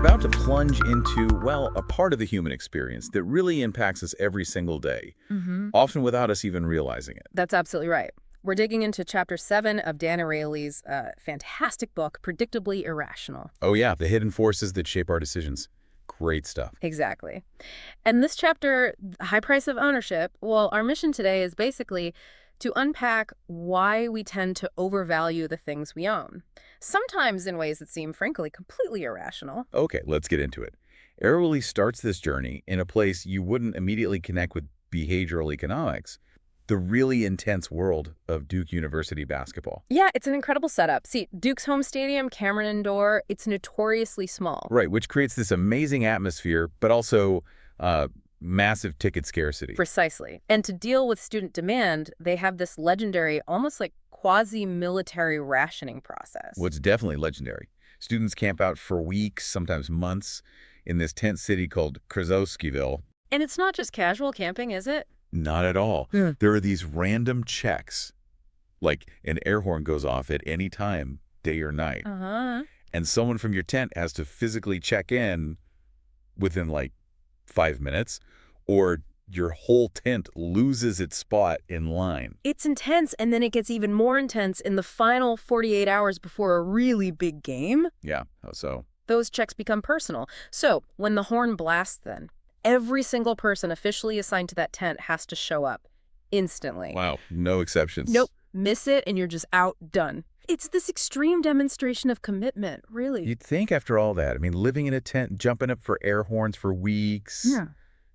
about to plunge into, well, a part of the human experience that really impacts us every single day, often without us even realizing it. That's absolutely right. We're digging into Chapter 7 of Dan Ariely's fantastic book, Predictably Irrational. Oh yeah, the hidden forces that shape our decisions. Great stuff. Exactly. And this chapter, The High Price of Ownership, well, our mission today is basically to unpack why we tend to overvalue the things we own, sometimes in ways that seem, frankly, completely irrational. Okay, let's get into it. Ariely starts this journey in a place you wouldn't immediately connect with behavioral economics, the really intense world of Duke University basketball. Yeah, it's an incredible setup. See, Duke's home stadium, Cameron Indoor, it's notoriously small. Right, which creates this amazing atmosphere, but also massive ticket scarcity. Precisely. And to deal with student demand, they have this legendary, almost like quasi-military rationing process. What's definitely legendary. Students camp out for weeks, sometimes months, in this tent city called Krasowskiville. And it's not just casual camping, is it? Not at all. There are these random checks, like an air horn goes off at any time, day or night. And someone from your tent has to physically check in within like 5 minutes, or your whole tent loses its spot in line. It's intense, and then it gets even more intense in the final 48 hours before a really big game. Yeah, so? Those checks become personal. So when the horn blasts then, every single person officially assigned to that tent has to show up instantly. Wow, no exceptions. Nope. Miss it and you're just out, done. It's this extreme demonstration of commitment, really. You'd think after all that, I mean, living in a tent, jumping up for air horns for weeks,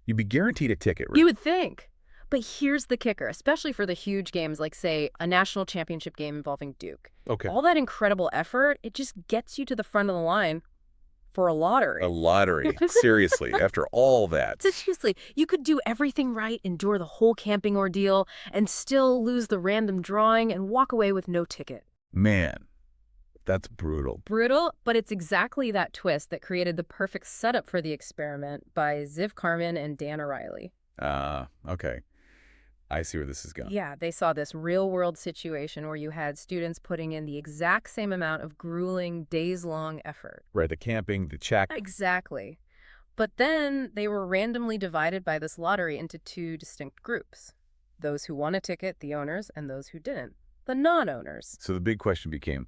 you'd be guaranteed a ticket, right? You would think. But here's the kicker, especially for the huge games like, say, a national championship game involving Duke. Okay. All that incredible effort, it just gets you to the front of the line for a lottery. A lottery. Seriously, after all that. Seriously, you could do everything right, endure the whole camping ordeal, and still lose the random drawing and walk away with no ticket. Man, that's brutal. Brutal, but it's exactly that twist that created the perfect setup for the experiment by Ziv Karman and Dan Ariely. Okay. I see where this is going. Yeah, they saw this real-world situation where you had students putting in the exact same amount of grueling, days-long effort. Right, the camping, the check. Exactly. But then they were randomly divided by this lottery into two distinct groups. Those who won a ticket, the owners, and those who didn't, the non-owners. So the big question became,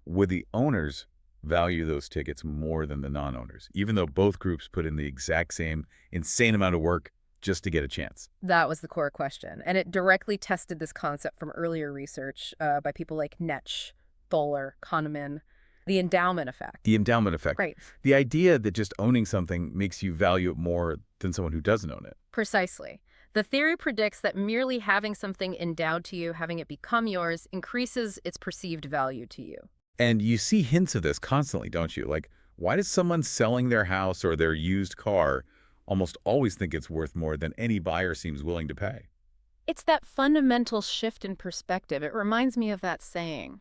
would the owners value those tickets more than the non-owners, even though both groups put in the exact same insane amount of work just to get a chance? That was the core question, and it directly tested this concept from earlier research by people like Netsch, Thaler, Kahneman, the endowment effect. The endowment effect. Right. The idea that just owning something makes you value it more than someone who doesn't own it. Precisely. The theory predicts that merely having something endowed to you, having it become yours, increases its perceived value to you. And you see hints of this constantly, don't you? Like, why does someone selling their house or their used car almost always think it's worth more than any buyer seems willing to pay? It's that fundamental shift in perspective. It reminds me of that saying.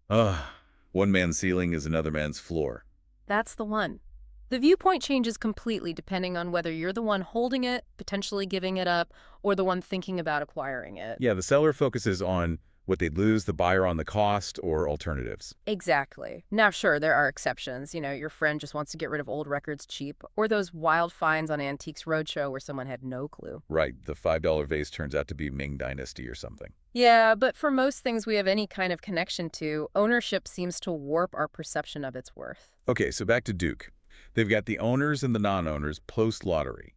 One man's ceiling is another man's floor. That's the one. The viewpoint changes completely depending on whether you're the one holding it, potentially giving it up, or the one thinking about acquiring it. Yeah, the seller focuses on what they'd lose, the buyer on the cost or alternatives. Exactly. Now, sure, there are exceptions. You know, your friend just wants to get rid of old records cheap, or those wild finds on Antiques Roadshow where someone had no clue. Right, the $5 vase turns out to be Ming Dynasty or something. Yeah, but for most things we have any kind of connection to, ownership seems to warp our perception of its worth. Okay, so back to Duke. They've got the owners and the non-owners post-lottery.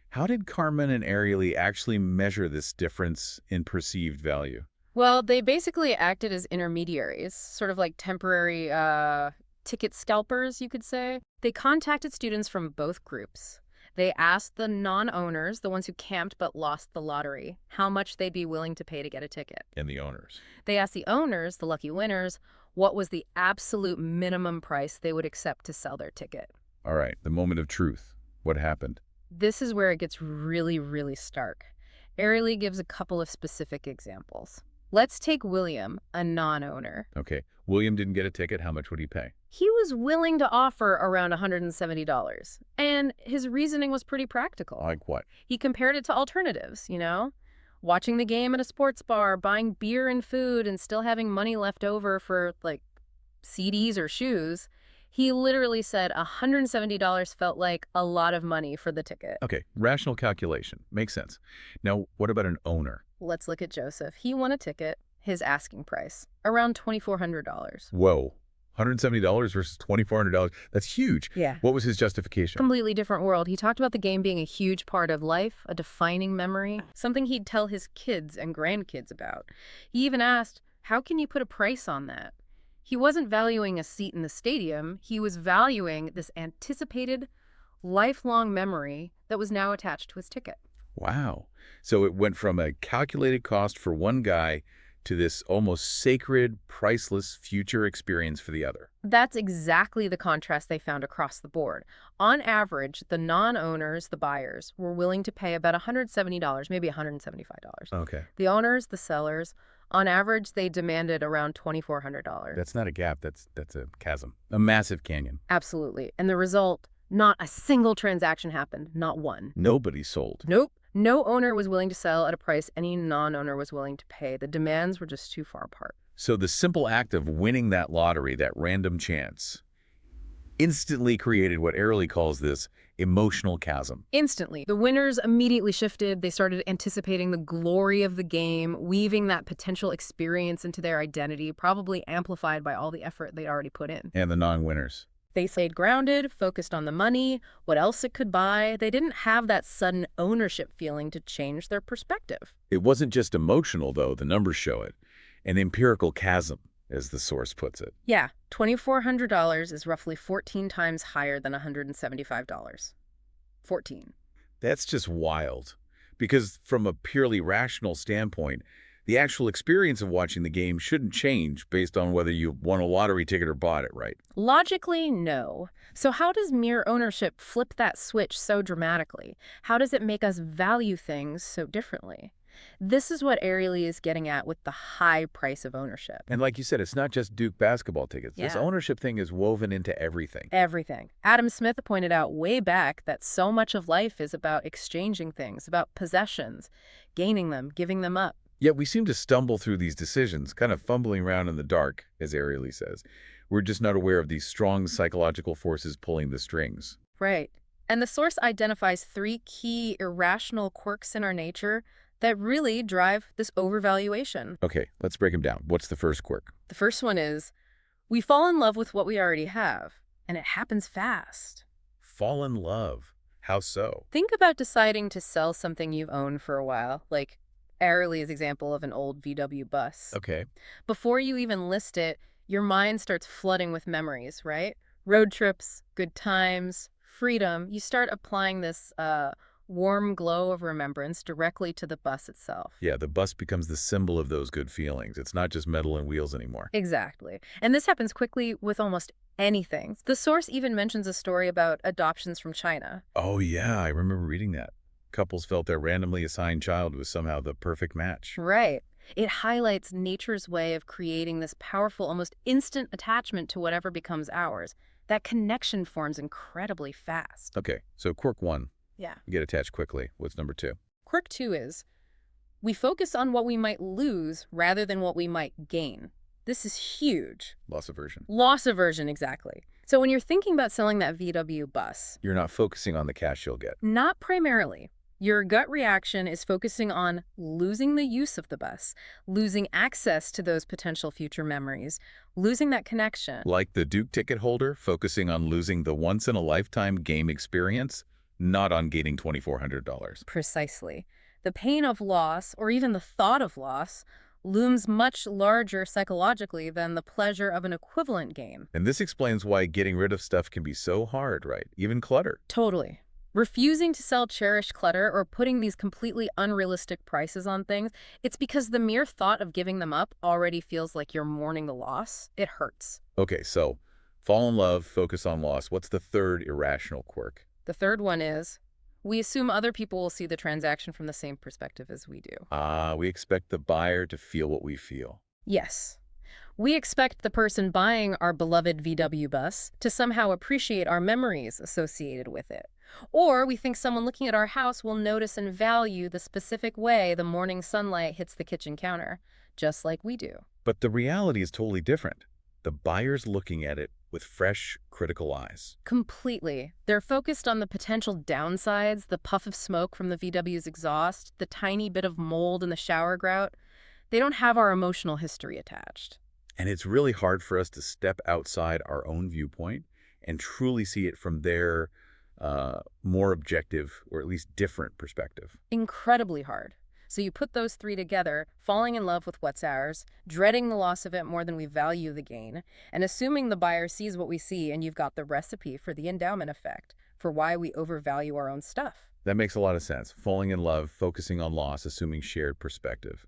How did Karman and Ariely actually measure this difference in perceived value? Well, they basically acted as intermediaries, sort of like temporary ticket scalpers, you could say. They contacted students from both groups. They asked the non-owners, the ones who camped but lost the lottery, how much they'd be willing to pay to get a ticket. And the owners. They asked the owners, the lucky winners, what was the absolute minimum price they would accept to sell their ticket. All right, the moment of truth. What happened? This is where it gets really, really stark. Ariely gives a couple of specific examples. Let's take William, a non-owner. Okay, William didn't get a ticket. How much would he pay? He was willing to offer around $170, and his reasoning was pretty practical. Like what? He compared it to alternatives, you know? Watching the game at a sports bar, buying beer and food, and still having money left over for, like, CDs or shoes. He literally said $170 felt like a lot of money for the ticket. Okay, rational calculation. Makes sense. Now, what about an owner? Let's look at Joseph. He won a ticket, his asking price, around $2,400. Whoa, $170 versus $2,400. That's huge. Yeah. What was his justification? Completely different world. He talked about the game being a huge part of life, a defining memory, something he'd tell his kids and grandkids about. He even asked, how can you put a price on that? He wasn't valuing a seat in the stadium. He was valuing this anticipated, lifelong memory that was now attached to his ticket. Wow. So it went from a calculated cost for one guy to this almost sacred, priceless future experience for the other. That's exactly the contrast they found across the board. On average, the non-owners, the buyers, were willing to pay about $170, maybe $175. Okay. The owners, the sellers, on average, they demanded around $2,400. That's not a gap. That's a chasm. A massive canyon. Absolutely. And the result, not a single transaction happened. Not one. Nobody sold. Nope. No owner was willing to sell at a price any non-owner was willing to pay. The demands were just too far apart. So the simple act of winning that lottery, that random chance, instantly created what Airlie calls this emotional chasm. Instantly. The winners immediately shifted. They started anticipating the glory of the game, weaving that potential experience into their identity, probably amplified by all the effort they'd already put in. And the non-winners. They stayed grounded, focused on the money, what else it could buy. They didn't have that sudden ownership feeling to change their perspective. It wasn't just emotional, though. The numbers show it. An empirical chasm, as the source puts it. Yeah, $2,400 is roughly 14 times higher than $175. 14. That's just wild. Because from a purely rational standpoint, the actual experience of watching the game shouldn't change based on whether you won a lottery ticket or bought it, right? Logically, no. So how does mere ownership flip that switch so dramatically? How does it make us value things so differently? This is what Airlie is getting at with the high price of ownership. And like you said, it's not just Duke basketball tickets. This Yeah. ownership thing is woven into everything. Everything. Adam Smith pointed out way back that so much of life is about exchanging things, about possessions, gaining them, giving them up. Yet we seem to stumble through these decisions, kind of fumbling around in the dark, as Airlie says. We're just not aware of these strong psychological forces pulling the strings. Right. And the source identifies 3 key irrational quirks in our nature that really drive this overvaluation. Okay, let's break them down. What's the first quirk? The first one is, we fall in love with what we already have, and it happens fast. Fall in love. How so? Think about deciding to sell something you've owned for a while, like Airlie's example of an old VW bus. Okay. Before you even list it, your mind starts flooding with memories, right? Road trips, good times, freedom. You start applying this warm glow of remembrance directly to the bus itself. Yeah, the bus becomes the symbol of those good feelings. It's not just metal and wheels anymore. Exactly. And this happens quickly with almost anything. The source even mentions a story about adoptions from China. Oh, yeah, I remember reading that. Couples felt their randomly assigned child was somehow the perfect match. Right. It highlights nature's way of creating this powerful, almost instant attachment to whatever becomes ours. That connection forms incredibly fast. Okay, so quirk 1. Yeah. You get attached quickly. What's number 2? Quirk 2 is, we focus on what we might lose rather than what we might gain. This is huge. Loss aversion. Loss aversion, exactly. So when you're thinking about selling that VW bus, You're not focusing on the cash you'll get. not primarily. Your gut reaction is focusing on losing the use of the bus, losing access to those potential future memories, losing that connection. Like the Duke ticket holder, focusing on losing the once-in-a-lifetime game experience, not on gaining $2,400. Precisely. The pain of loss, or even the thought of loss, looms much larger psychologically than the pleasure of an equivalent game. And this explains why getting rid of stuff can be so hard, right? Even clutter. Totally. Refusing to sell cherished clutter or putting these completely unrealistic prices on things, it's because the mere thought of giving them up already feels like you're mourning the loss. It hurts. Okay, so fall in love, focus on loss. What's the third irrational quirk? The third one is, we assume other people will see the transaction from the same perspective as we do. We expect the buyer to feel what we feel. Yes. We expect the person buying our beloved VW bus to somehow appreciate our memories associated with it. Or we think someone looking at our house will notice and value the specific way the morning sunlight hits the kitchen counter, just like we do. But the reality is totally different. The buyer's looking at it with fresh, critical eyes. Completely. They're focused on the potential downsides, the puff of smoke from the VW's exhaust, the tiny bit of mold in the shower grout. They don't have our emotional history attached. And it's really hard for us to step outside our own viewpoint and truly see it from their more objective, or at least different perspective. Incredibly hard. So you put those three together, falling in love with what's ours, dreading the loss of it more than we value the gain, and assuming the buyer sees what we see, and you've got the recipe for the endowment effect, for why we overvalue our own stuff. That makes a lot of sense. Falling in love, focusing on loss, assuming shared perspective.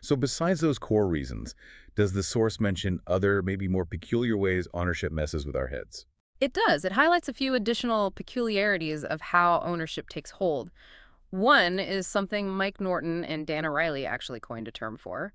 So besides those core reasons, does the source mention other, maybe more peculiar ways ownership messes with our heads? It does. It highlights a few additional peculiarities of how ownership takes hold. One is something Mike Norton and Dan O'Reilly actually coined a term for,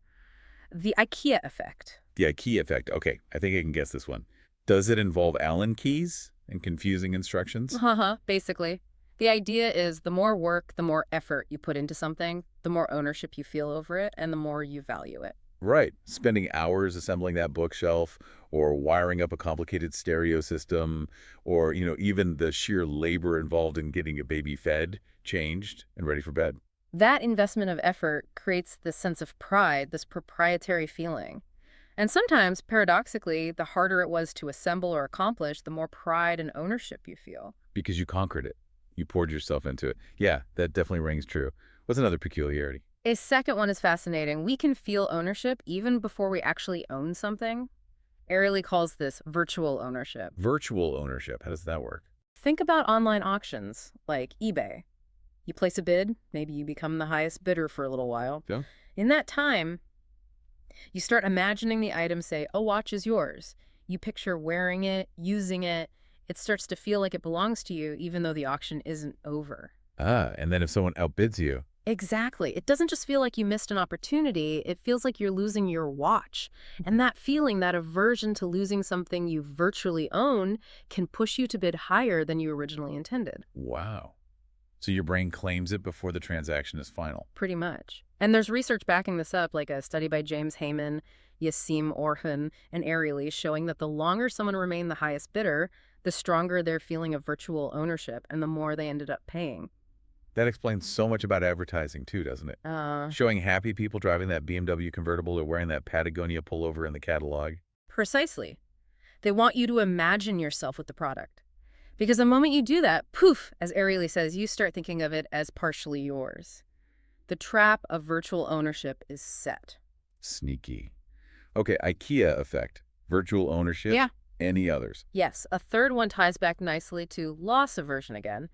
the IKEA effect. The IKEA effect. Okay, I think I can guess this one. Does it involve Allen keys and confusing instructions? Basically. The idea is the more work, the more effort you put into something, the more ownership you feel over it, and the more you value it. Right. Spending hours assembling that bookshelf or wiring up a complicated stereo system or, even the sheer labor involved in getting a baby fed, changed, and ready for bed. That investment of effort creates this sense of pride, this proprietary feeling. And sometimes, paradoxically, the harder it was to assemble or accomplish, the more pride and ownership you feel. Because you conquered it. You poured yourself into it. Yeah, that definitely rings true. What's another peculiarity? A second one is fascinating. We can feel ownership even before we actually own something. Airlie calls this virtual ownership. Virtual ownership. How does that work? Think about online auctions like eBay. You place a bid, maybe you become the highest bidder for a little while. Yeah. In that time, you start imagining the item, say, a watch is yours. You picture wearing it, using it. It starts to feel like it belongs to you, even though the auction isn't over. And then if someone outbids you. Exactly. It doesn't just feel like you missed an opportunity. It feels like you're losing your watch. And that feeling, that aversion to losing something you virtually own, can push you to bid higher than you originally intended. Wow. So your brain claims it before the transaction is final. Pretty much. And there's research backing this up, like a study by James Heyman, Yassim Orhan, and Airlie, showing that the longer someone remained the highest bidder, the stronger their feeling of virtual ownership and the more they ended up paying. That explains so much about advertising too, doesn't it? Showing happy people driving that BMW convertible or wearing that Patagonia pullover in the catalog. Precisely. They want you to imagine yourself with the product. Because the moment you do that, poof, as Airlie says, you start thinking of it as partially yours. The trap of virtual ownership is set. Sneaky. Okay, IKEA effect. Virtual ownership. Yeah. Any others? Yes, a third one ties back nicely to loss aversion again.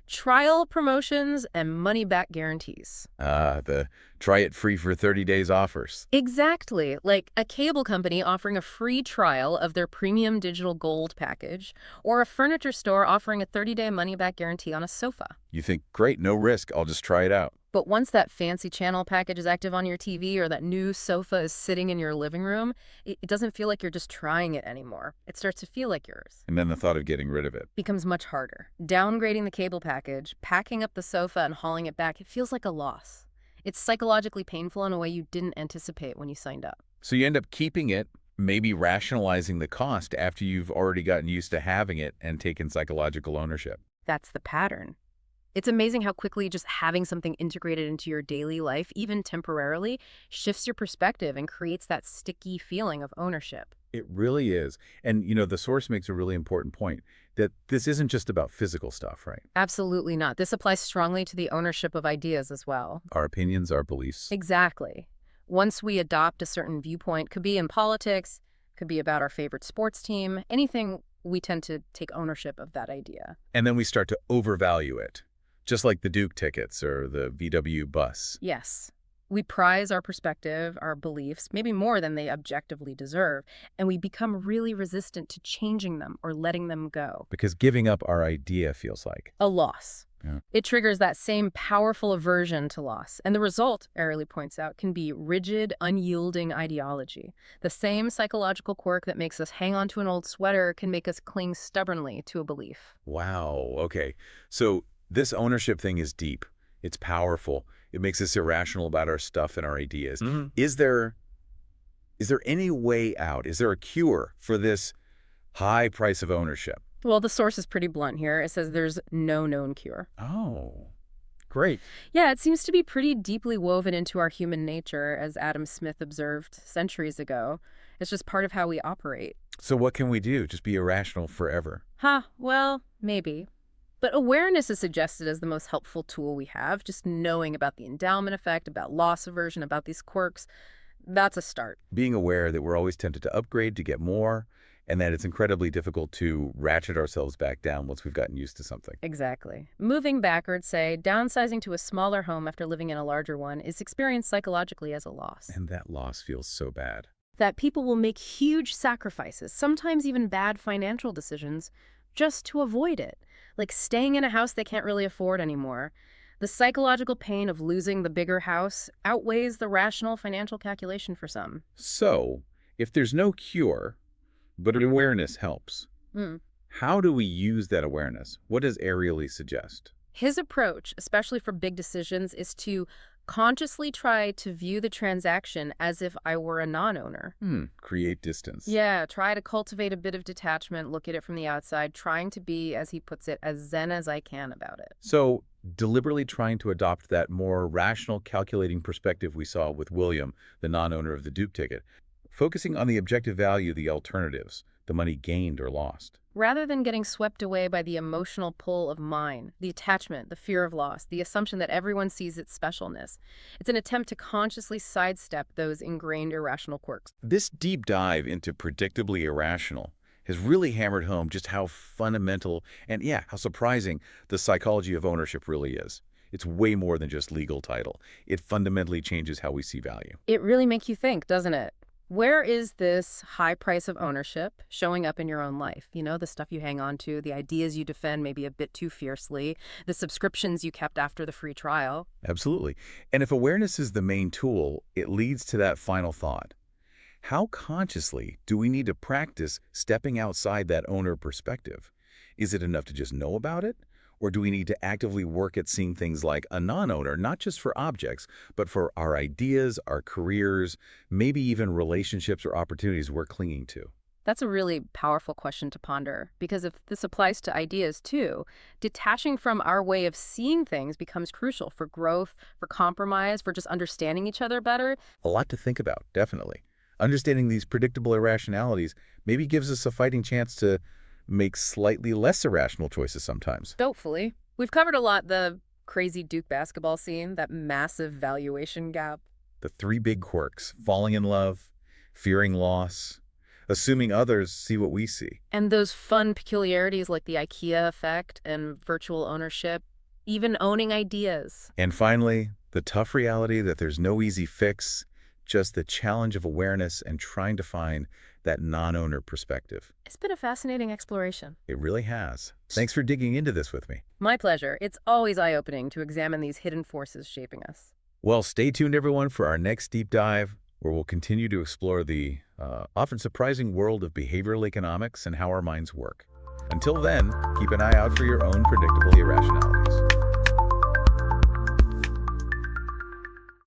Trial promotions and money-back guarantees. The try it free for 30 days offers. Exactly. Like a cable company offering a free trial of their premium digital gold package, or a furniture store offering a 30-day money-back guarantee on a sofa. You think, great, no risk, I'll just try it out. But once that fancy channel package is active on your TV or that new sofa is sitting in your living room, it doesn't feel like you're just trying it anymore. It starts to feel like yours. And then the thought of getting rid of it Becomes much harder. Downgrading the cable package, packing up the sofa and hauling it back, it feels like a loss. It's psychologically painful in a way you didn't anticipate when you signed up. So you end up keeping it, maybe rationalizing the cost after you've already gotten used to having it and taken psychological ownership. That's the pattern. It's amazing how quickly just having something integrated into your daily life, even temporarily, shifts your perspective and creates that sticky feeling of ownership. It really is. And, the source makes a really important point that this isn't just about physical stuff, right? Absolutely not. This applies strongly to the ownership of ideas as well. Our opinions, our beliefs. Exactly. Once we adopt a certain viewpoint, could be in politics, could be about our favorite sports team, anything, we tend to take ownership of that idea. And then we start to overvalue it. Just like the Duke tickets or the VW bus. Yes. We prize our perspective, our beliefs, maybe more than they objectively deserve, and we become really resistant to changing them or letting them go. Because giving up our idea feels like a loss. Yeah. It triggers that same powerful aversion to loss. And the result, Airlie points out, can be rigid, unyielding ideology. The same psychological quirk that makes us hang on to an old sweater can make us cling stubbornly to a belief. Wow. Okay. So this ownership thing is deep. It's powerful. It makes us irrational about our stuff and our ideas. Is there any way out? Is there a cure for this High price of ownership. Well, the source is pretty blunt here. It says there's no known cure. Oh, great. Yeah, it seems to be pretty deeply woven into our human nature, as Adam Smith observed centuries ago. It's just part of how we operate. So what can we do? Just be irrational forever? Well, maybe. But awareness is suggested as the most helpful tool we have. Just knowing about the endowment effect, about loss aversion, about these quirks, that's a start. Being aware that we're always tempted to upgrade, to get more, and that it's incredibly difficult to ratchet ourselves back down once we've gotten used to something. Exactly. Moving backwards, say, downsizing to a smaller home after living in a larger one is experienced psychologically as a loss. And that loss feels so bad. That people will make huge sacrifices, sometimes even bad financial decisions, just to avoid it. Like staying in a house they can't really afford anymore. The psychological pain of losing the bigger house outweighs the rational financial calculation for some. So, if there's no cure, but awareness helps, how do we use that awareness? What does Ariely suggest? His approach, especially for big decisions, is to consciously try to view the transaction as if I were a non-owner. Create distance. Yeah, try to cultivate a bit of detachment, look at it from the outside, trying to be, as he puts it, as zen as I can about it. So, deliberately trying to adopt that more rational, calculating perspective we saw with William, the non-owner of the dupe ticket, focusing on the objective value of the alternatives, the money gained or lost. Rather than getting swept away by the emotional pull of mine, the attachment, the fear of loss, the assumption that everyone sees its specialness, it's an attempt to consciously sidestep those ingrained irrational quirks. This deep dive into Predictably Irrational has really hammered home just how fundamental and, yeah, how surprising the psychology of ownership really is. It's way more than just legal title. It fundamentally changes how we see value. It really makes you think, doesn't it? Where is this high price of ownership showing up in your own life? You know, the stuff you hang on to, the ideas you defend maybe a bit too fiercely, the subscriptions you kept after the free trial. Absolutely. And if awareness is the main tool, it leads to that final thought. How consciously do we need to practice stepping outside that owner perspective? Is it enough to just know about it? Or do we need to actively work at seeing things like a non-owner, not just for objects, but for our ideas, our careers, maybe even relationships or opportunities we're clinging to? That's a really powerful question to ponder, because if this applies to ideas too, detaching from our way of seeing things becomes crucial for growth, for compromise, for just understanding each other better. A lot to think about, definitely. Understanding these predictable irrationalities maybe gives us a fighting chance to make slightly less irrational choices sometimes. Hopefully. We've covered a lot the crazy Duke basketball scene, that massive valuation gap. The three big quirks: falling in love, fearing loss, assuming others see what we see. And those fun peculiarities like the IKEA effect and virtual ownership, even owning ideas. And finally, the tough reality that there's no easy fix, just the challenge of awareness and trying to find that non-owner perspective. It's been a fascinating exploration. It really has. Thanks for digging into this with me. My pleasure. It's always eye-opening to examine these hidden forces shaping us. Well, stay tuned, everyone, for our next deep dive, where we'll continue to explore the often surprising world of behavioral economics and how our minds work. Until then, keep an eye out for your own predictable irrationalities.